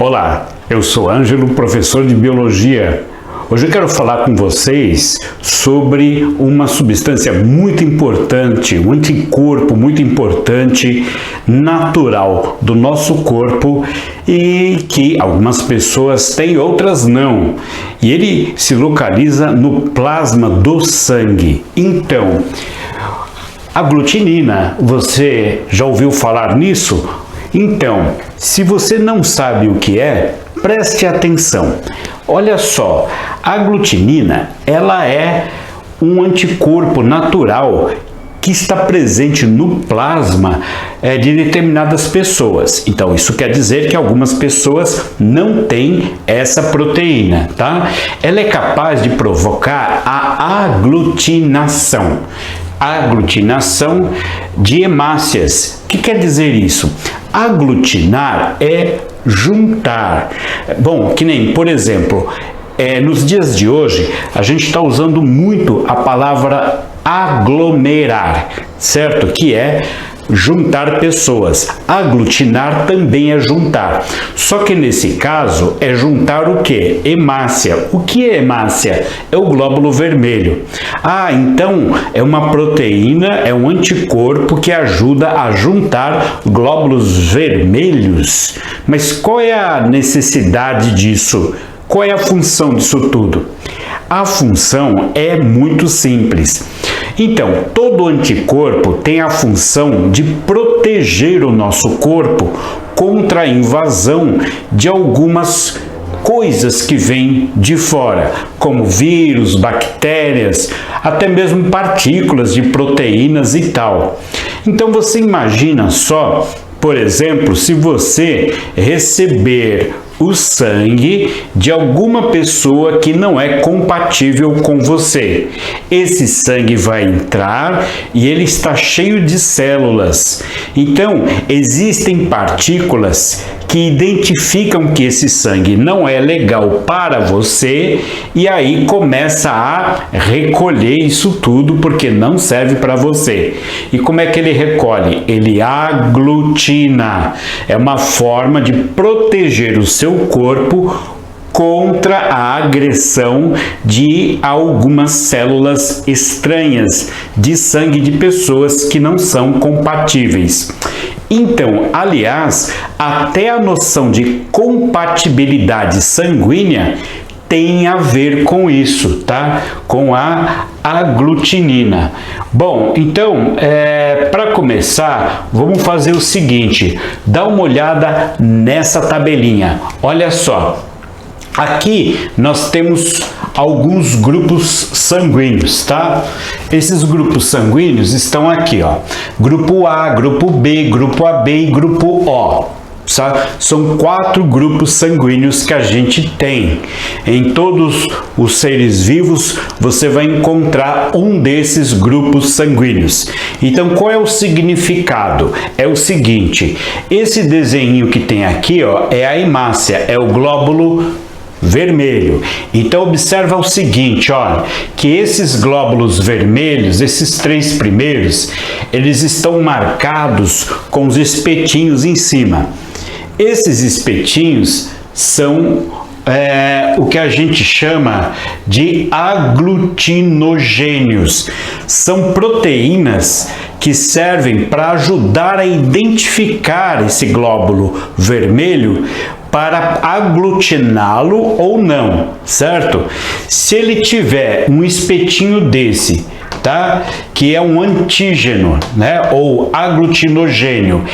Olá, eu sou Ângelo, professor de Biologia. Hoje eu quero falar com vocês sobre uma substância muito importante, um anticorpo muito importante, natural do nosso corpo e que algumas pessoas têm, outras não. E ele se localiza no plasma do sangue. Então, a glutinina, você já ouviu falar nisso? Então, se você não sabe o que é, preste atenção. Olha só, a glutinina, ela é um anticorpo natural que está presente no plasma de determinadas pessoas. Então, isso quer dizer que algumas pessoas não têm essa proteína, tá? Ela é capaz de provocar a aglutinação. Aglutinação de hemácias. O que quer dizer isso? Aglutinar é juntar. Bom, que nem, por exemplo, nos dias de hoje, a gente está usando muito a palavra aglomerar, certo? Que é juntar pessoas. Aglutinar também é juntar. Só que nesse caso é juntar o que? Hemácia. O que é hemácia? É o glóbulo vermelho. Ah, então é uma proteína, é um anticorpo que ajuda a juntar glóbulos vermelhos. Mas qual é a necessidade disso? Qual é a função disso tudo? A função é muito simples. Então, todo anticorpo tem a função de proteger o nosso corpo contra a invasão de algumas coisas que vêm de fora, como vírus, bactérias, até mesmo partículas de proteínas e tal. Então, você imagina só, por exemplo, se você receber o sangue de alguma pessoa que não é compatível com você. Esse sangue vai entrar e ele está cheio de células. Então, existem partículas que identificam que esse sangue não é legal para você e aí começa a recolher isso tudo porque não serve para você. E como é que ele recolhe? Ele aglutina. É uma forma de proteger o seu corpo contra a agressão de algumas células estranhas de sangue de pessoas que não são compatíveis. Então, aliás, até a noção de compatibilidade sanguínea tem a ver com isso, tá? Com a aglutinina. Bom, então, para começar, vamos fazer o seguinte, dá uma olhada nessa tabelinha. Olha só, aqui nós temos alguns grupos sanguíneos, tá? Esses grupos sanguíneos estão aqui, ó. Grupo A, grupo B, grupo AB e grupo O. São 4 grupos sanguíneos que a gente tem. Em todos os seres vivos, você vai encontrar um desses grupos sanguíneos. Então, qual é o significado? É o seguinte, esse desenho que tem aqui, ó, é a hemácia, é o glóbulo vermelho. Então observa o seguinte, olha, que esses glóbulos vermelhos, esses 3 primeiros, eles estão marcados com os espetinhos em cima. Esses espetinhos são o que a gente chama de aglutinogênios. São proteínas que servem para ajudar a identificar esse glóbulo vermelho para aglutiná-lo ou não, certo? Se ele tiver um espetinho desse, tá? Que é um antígeno, né? Ou aglutinogênio,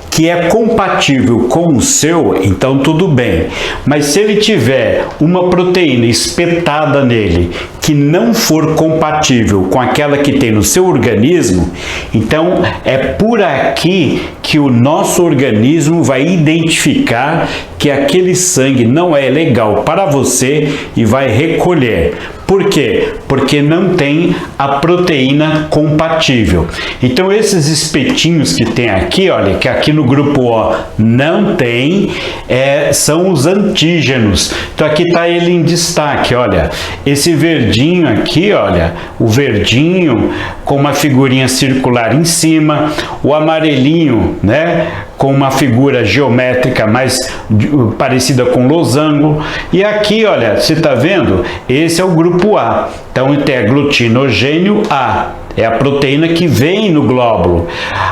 que é compatível com o seu, então tudo bem. Mas se ele tiver uma proteína espetada nele que não for compatível com aquela que tem no seu organismo, então é por aqui que o nosso organismo vai identificar que aquele sangue não é legal para você e vai recolher. Por quê? Porque não tem a proteína compatível. Então esses espetinhos que tem aqui, olha, que aqui no grupo O não tem, são os antígenos. Então aqui está ele em destaque, olha, esse verdinho aqui, olha, o verdinho com uma figurinha circular em cima, o amarelinho, né, com uma figura geométrica mais parecida com losango. E aqui, olha, você está vendo? Esse é o grupo A. Então, ele tem aglutinogênio A. É a proteína que vem no glóbulo.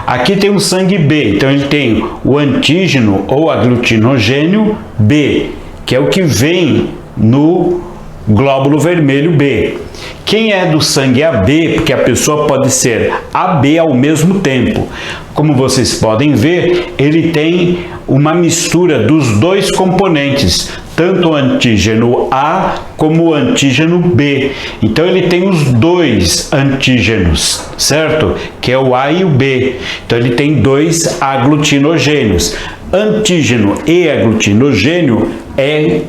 Aqui tem o sangue B. Então, ele tem o antígeno ou aglutinogênio B, que é o que vem no glóbulo vermelho B. Quem é do sangue AB, porque a pessoa pode ser AB ao mesmo tempo. Como vocês podem ver, ele tem uma mistura dos dois componentes, tanto o antígeno A como o antígeno B. Então ele tem os dois antígenos, certo? Que é o A e o B. Então ele tem dois aglutinogênios. Antígeno e aglutinogênio é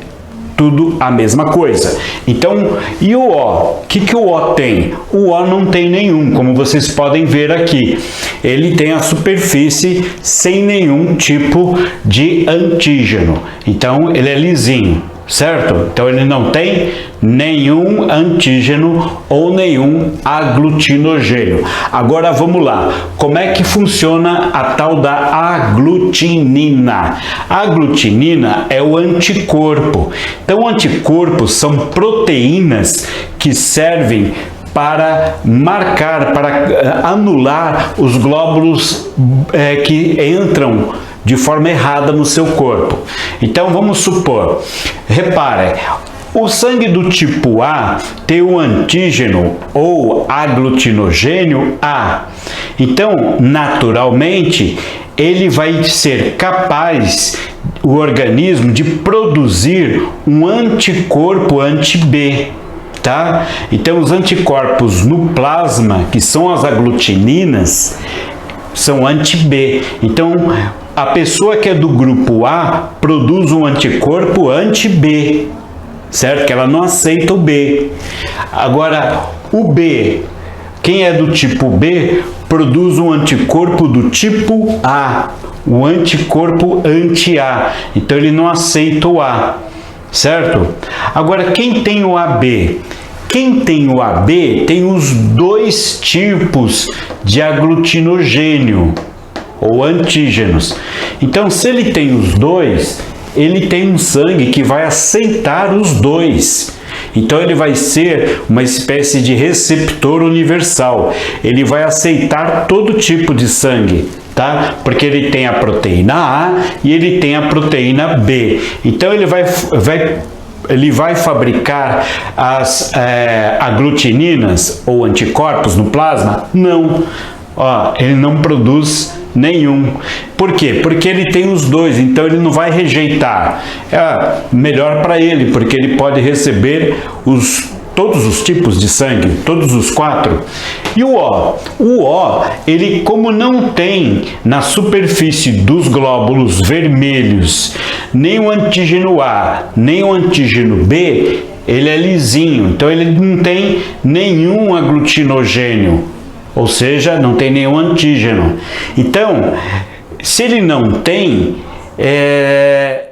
tudo a mesma coisa. Então, e o O? O que o O tem? O O não tem nenhum, como vocês podem ver aqui. Ele tem a superfície sem nenhum tipo de antígeno. Então, ele é lisinho, certo? Então, ele não tem nenhum antígeno ou nenhum aglutinogênio. Agora, vamos lá. Como é que funciona a tal da aglutinina? A aglutinina é o anticorpo. Então, anticorpos são proteínas que servem para marcar, para anular os glóbulos que entram de forma errada no seu corpo. Então, vamos supor, repare, o sangue do tipo A tem o antígeno ou aglutinogênio A. Então, naturalmente, ele vai ser capaz, o organismo, de produzir um anticorpo anti-B. Tá? Então, os anticorpos no plasma, que são as aglutininas, são anti-B. Então, a pessoa que é do grupo A produz um anticorpo anti-B, certo? Que ela não aceita o B. Agora, o B, quem é do tipo B, produz um anticorpo do tipo A, o anticorpo anti-A. Então, ele não aceita o A, certo? Agora, quem tem o AB? Quem tem o AB tem os dois tipos de aglutinogênio ou antígenos. Então, se ele tem os dois, ele tem um sangue que vai aceitar os dois. Então, ele vai ser uma espécie de receptor universal. Ele vai aceitar todo tipo de sangue, tá? Porque ele tem a proteína A e ele tem a proteína B. Então, ele vai fabricar as aglutininas ou anticorpos no plasma? Não. Ó, ele não produz nenhum. Por quê? Porque ele tem os dois, então ele não vai rejeitar. É melhor para ele, porque ele pode receber todos os tipos de sangue, todos os 4. E o O? O O, ele como não tem na superfície dos glóbulos vermelhos nem o antígeno A, nem o antígeno B, ele é lisinho, então ele não tem nenhum aglutinogênio, ou seja, não tem nenhum antígeno. Então, se ele não tem,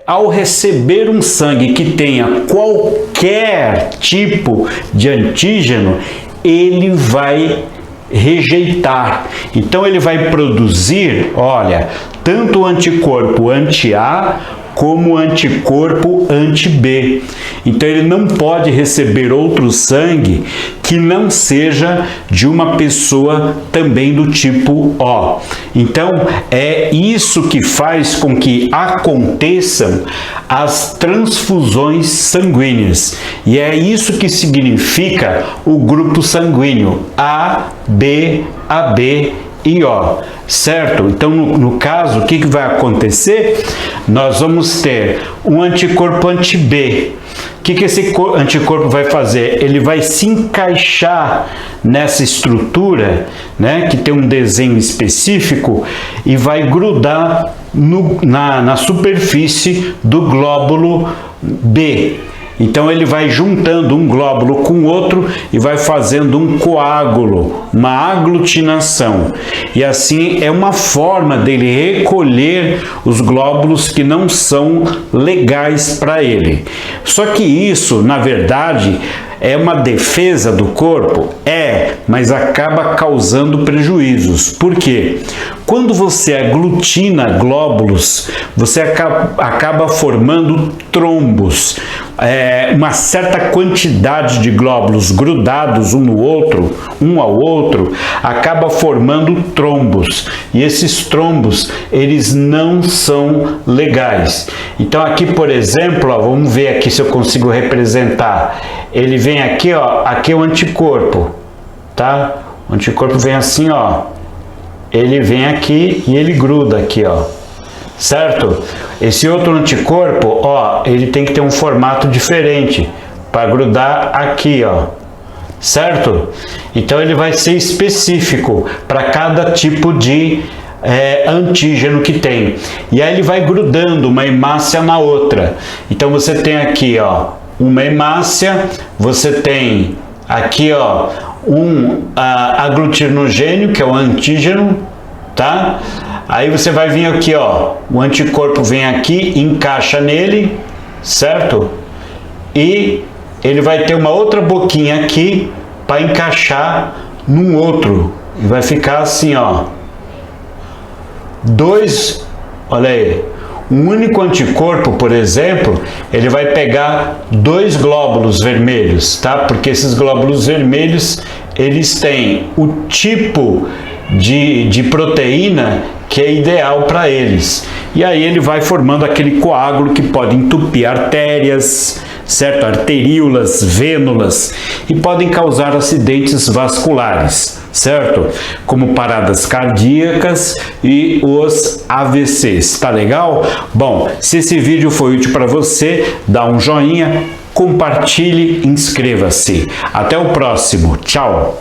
ao receber um sangue que tenha qualquer tipo de antígeno, ele vai rejeitar. Então, ele vai produzir, olha, tanto o anticorpo anti-A como o anticorpo anti-B. Então, ele não pode receber outro sangue que não seja de uma pessoa também do tipo O. Então, é isso que faz com que aconteçam as transfusões sanguíneas. E é isso que significa o grupo sanguíneo A, B, AB e O, certo? Então, no caso, o que vai acontecer? Nós vamos ter um anticorpo anti-B. O que esse anticorpo vai fazer? Ele vai se encaixar nessa estrutura, né, que tem um desenho específico, e vai grudar na superfície do glóbulo B. Então ele vai juntando um glóbulo com outro e vai fazendo um coágulo, uma aglutinação. E assim é uma forma dele recolher os glóbulos que não são legais para ele. Só que isso, na verdade, é uma defesa do corpo? Mas acaba causando prejuízos. Por quê? Quando você aglutina glóbulos, você acaba formando trombos. Uma certa quantidade de glóbulos grudados um ao outro, acaba formando trombos. E esses trombos, eles não são legais. Então aqui, por exemplo, ó, vamos ver aqui se eu consigo representar. Ele vem aqui, ó, aqui é o anticorpo, tá? O anticorpo vem assim, ó. Ele vem aqui e ele gruda aqui, ó. Certo? Esse outro anticorpo, ó, ele tem que ter um formato diferente para grudar aqui, ó. Certo? Então ele vai ser específico para cada tipo de antígeno que tem. E aí ele vai grudando uma hemácia na outra. Então você tem aqui, ó, uma hemácia, você tem aqui, ó, um aglutinogênio, que é o antígeno, tá? Aí você vai vir aqui, ó, o anticorpo vem aqui, encaixa nele, certo? E ele vai ter uma outra boquinha aqui para encaixar num outro. E vai ficar assim, ó. Olha aí. Um único anticorpo, por exemplo, ele vai pegar 2 glóbulos vermelhos, tá? Porque esses glóbulos vermelhos, eles têm o tipo de proteína que é ideal para eles. E aí ele vai formando aquele coágulo que pode entupir artérias, certo? Arteríolas, vênulas, e podem causar acidentes vasculares, certo? Como paradas cardíacas e os AVCs. Tá legal? Bom, se esse vídeo foi útil para você, dá um joinha, compartilhe, inscreva-se. Até o próximo. Tchau!